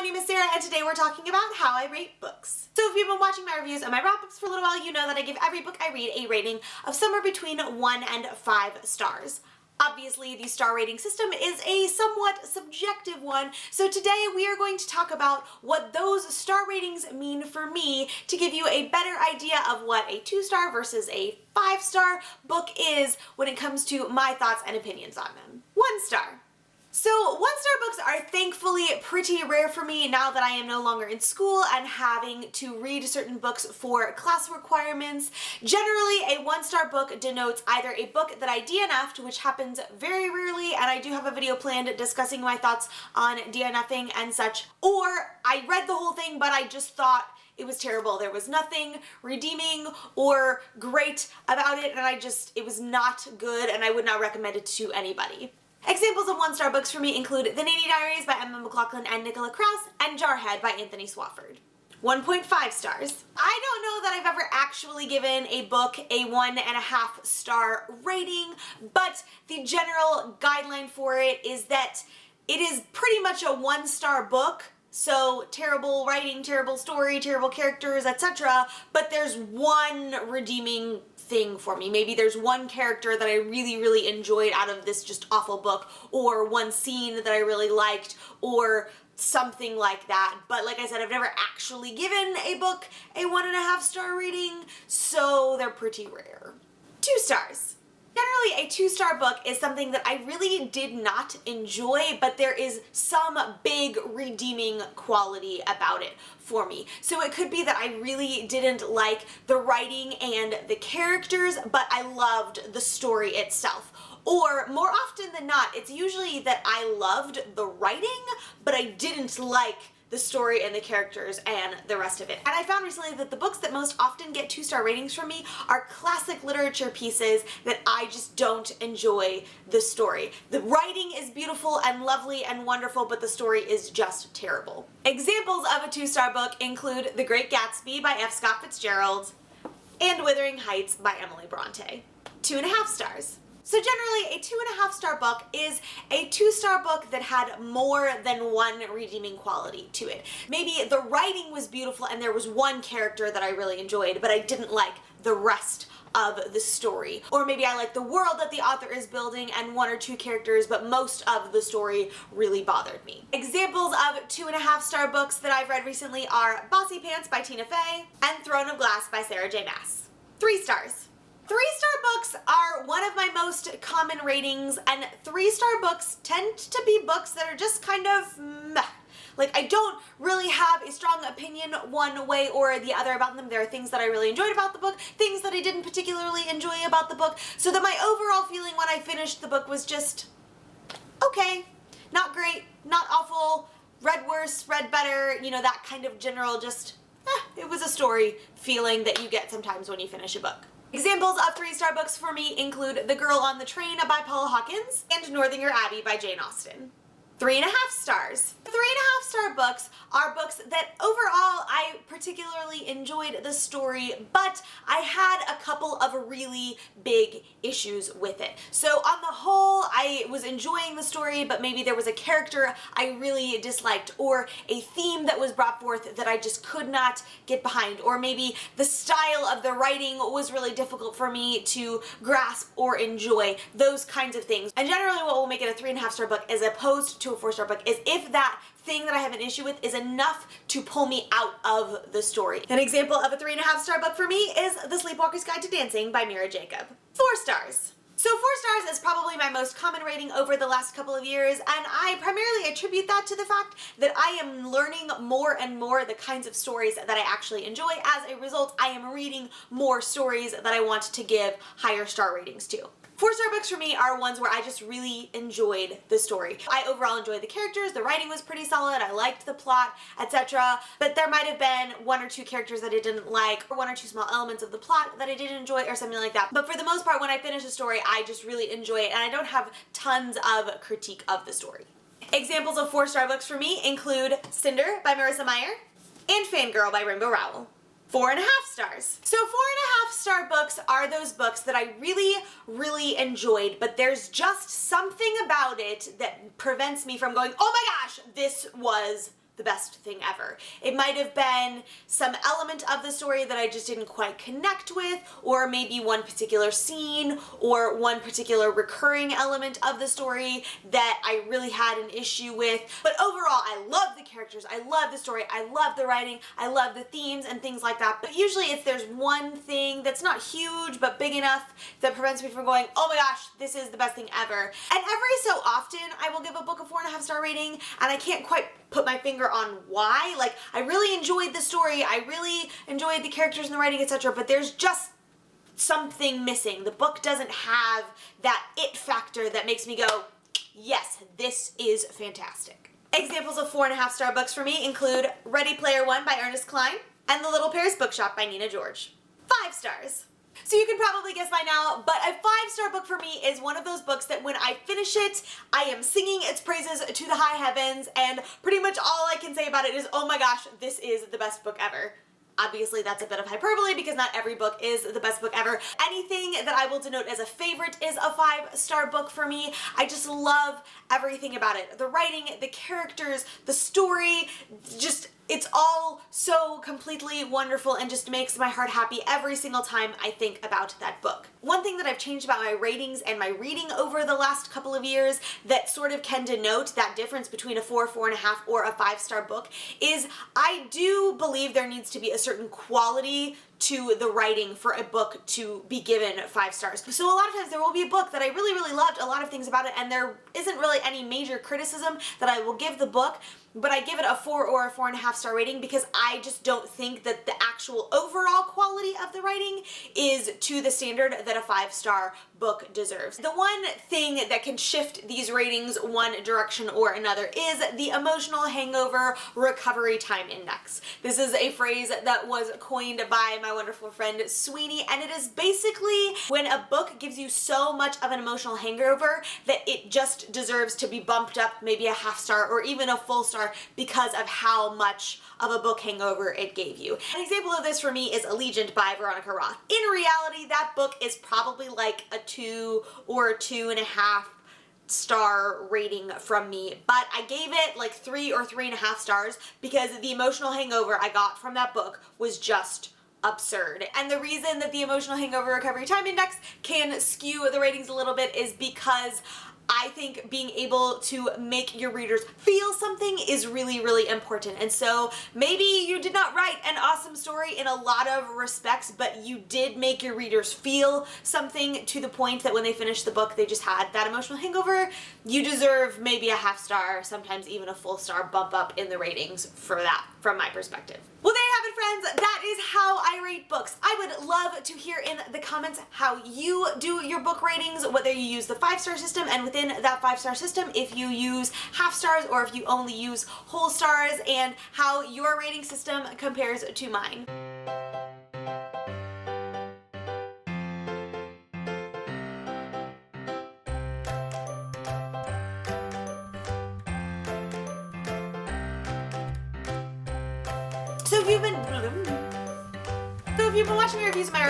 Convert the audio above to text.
name is Sarah and today we're talking about how I rate books. So if you've been watching my reviews and my wrap-ups for a little while, you know that I give every book I read a rating of somewhere between 1 and 5 stars. Obviously, the star rating system is a somewhat subjective one, so today we are going to talk about what those star ratings mean for me to give you a better idea of what a 2-star versus a 5-star book is when it comes to my thoughts and opinions on them. 1 star. So 1-star books are thankfully pretty rare for me now that I am no longer in school and having to read certain books for class requirements. Generally, a 1-star book denotes either a book that I DNF'd, which happens very rarely, and I do have a video planned discussing my thoughts on DNFing and such, or I read the whole thing but I just thought it was terrible. There was nothing redeeming or great about it, and it was not good, and I would not recommend it to anybody. Examples of 1-star books for me include The Nanny Diaries by Emma McLaughlin and Nicola Kraus, and Jarhead by Anthony Swafford. 1.5 stars. I don't know that I've ever actually given a book a 1.5 star rating, but the general guideline for it is that it is pretty much a 1-star book. So terrible writing, terrible story, terrible characters, etc. But there's one redeeming thing for me. Maybe there's one character that I really enjoyed out of this just awful book, or one scene that I really liked, or something like that. But like I said, I've never actually given a book a 1.5 star rating, so they're pretty rare. 2 stars. Generally, a 2-star book is something that I really did not enjoy, but there is some big redeeming quality about it for me. So it could be that I really didn't like the writing and the characters, but I loved the story itself. Or more often than not, it's usually that I loved the writing, but I didn't like the story and the characters and the rest of it. And I found recently that the books that most often get 2-star ratings from me are classic literature pieces that I just don't enjoy the story. The writing is beautiful and lovely and wonderful, but the story is just terrible. Examples of a 2-star book include The Great Gatsby by F. Scott Fitzgerald and Wuthering Heights by Emily Bronte. 2.5 stars. So generally, a 2.5 star book is a 2-star book that had more than one redeeming quality to it. Maybe the writing was beautiful and there was one character that I really enjoyed, but I didn't like the rest of the story. Or maybe I like the world that the author is building and 1 or 2 characters, but most of the story really bothered me. Examples of 2.5 star books that I've read recently are Bossy Pants by Tina Fey and Throne of Glass by Sarah J. Maas. 3 stars. 3-star books are one of my most common ratings, and 3-star books tend to be books that are just kind of meh. Like, I don't really have a strong opinion one way or the other about them. There are things that I really enjoyed about the book, things that I didn't particularly enjoy about the book, so that my overall feeling when I finished the book was just okay, not great, not awful, read worse, read better, you know, that kind of general just, it was a story feeling that you get sometimes when you finish a book. Examples of 3-star books for me include The Girl on the Train by Paula Hawkins and Northanger Abbey by Jane Austen. 3.5 stars. 3.5 star books are books that overall I particularly enjoyed the story, but I had a couple of really big issues with it. So on the whole, I was enjoying the story, but maybe there was a character I really disliked, or a theme that was brought forth that I just could not get behind, or maybe the style of the writing was really difficult for me to grasp or enjoy, those kinds of things. And generally what will make it a 3.5 star book as opposed to a 4-star book is if that thing that I have an issue with is enough to pull me out of the story. An example of a 3.5 star book for me is The Sleepwalker's Guide to Dancing by Mira Jacob. 4 stars. So 4 stars is probably my most common rating over the last couple of years, and I primarily attribute that to the fact that I am learning more and more the kinds of stories that I actually enjoy. As a result, I am reading more stories that I want to give higher star ratings to. 4-star books for me are ones where I just really enjoyed the story. I overall enjoyed the characters, the writing was pretty solid, I liked the plot, etc. But there might have been 1 or 2 characters that I didn't like, or 1 or 2 small elements of the plot that I didn't enjoy, or something like that. But for the most part, when I finish a story, I just really enjoy it, and I don't have tons of critique of the story. Examples of 4-star books for me include Cinder by Marissa Meyer and Fangirl by Rainbow Rowell. 4.5 stars. So 4.5 star books are those books that I really enjoyed, but there's just something about it that prevents me from going, oh my gosh, this was the best thing ever. It might have been some element of the story that I just didn't quite connect with, or maybe one particular scene or one particular recurring element of the story that I really had an issue with. But overall, I love the characters, I love the story, I love the writing, I love the themes and things like that. But usually there's one thing that's not huge but big enough that prevents me from going, oh my gosh, this is the best thing ever. And every so often I will give a book a 4.5 star rating, and I can't quite put my finger on why. Like, I really enjoyed the story, I really enjoyed the characters and the writing, etc., but there's just something missing. The book doesn't have that it factor that makes me go, yes, this is fantastic. Examples of 4.5 star books for me include Ready Player One by Ernest Cline and The Little Paris Bookshop by Nina George. 5 stars. So you can probably guess by now, but a 5-star book for me is one of those books that when I finish it, I am singing its praises to the high heavens, and pretty much all I can say about it is, oh my gosh, this is the best book ever. Obviously that's a bit of hyperbole because not every book is the best book ever. Anything that I will denote as a favorite is a 5-star book for me. I just love everything about it. The writing, the characters, the story, just it's all so completely wonderful and just makes my heart happy every single time I think about that book. One thing that I've changed about my ratings and my reading over the last couple of years that sort of can denote that difference between a 4, 4.5, or a 5-star book is I do believe there needs to be a certain quality to the writing for a book to be given 5 stars. So a lot of times there will be a book that I really, really loved a lot of things about it, and there isn't really any major criticism that I will give the book, but I give it a 4 or a 4.5 star rating because I just don't think that the actual overall quality of the writing is to the standard that a 5-star book deserves. The one thing that can shift these ratings one direction or another is the emotional hangover recovery time index. This is a phrase that was coined by my wonderful friend Sweeney, and it is basically when a book gives you so much of an emotional hangover that it just deserves to be bumped up maybe a 1/2 star or even a full star because of how much of a book hangover it gave you. An example of this for me is Allegiant by Veronica Roth. In reality, that book is probably like a 2 or 2.5 star rating from me, but I gave it like 3 or 3.5 stars because the emotional hangover I got from that book was just absurd. And the reason that the emotional hangover recovery time index can skew the ratings a little bit is because I think being able to make your readers feel something is really, really important. And so maybe you did not write an awesome story in a lot of respects, but you did make your readers feel something to the point that when they finished the book, they just had that emotional hangover. You deserve maybe a 1/2 star, sometimes even a full star bump up in the ratings for that, from my perspective. Well, there you have it, friends. That is how I rate books. I would love to hear in the comments how you do your book ratings, whether you use the 5-star system, and within that 5-star system, if you use 1/2 stars or if you only use whole stars, and how your rating system compares to mine. So if you've been watching my reviews of my